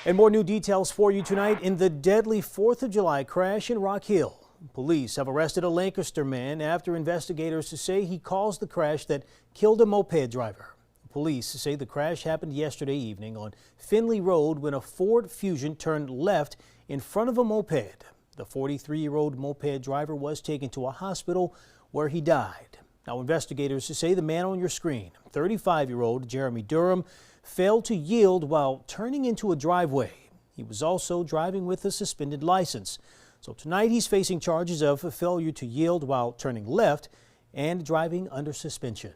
And more new details for you tonight in the deadly 4th of July crash in Rock Hill. Police have arrested a Lancaster man after investigators say he caused the crash that killed a moped driver. Police say the crash happened yesterday evening on Finley Road when a Ford Fusion turned left in front of a moped. The 43-year-old moped driver was taken to a hospital where he died. Now, investigators say the man on your screen, 35-year-old Jeremy Durham, failed to yield while turning into a driveway. He was also driving with a suspended license. So tonight he's facing charges of failure to yield while turning left and driving under suspension.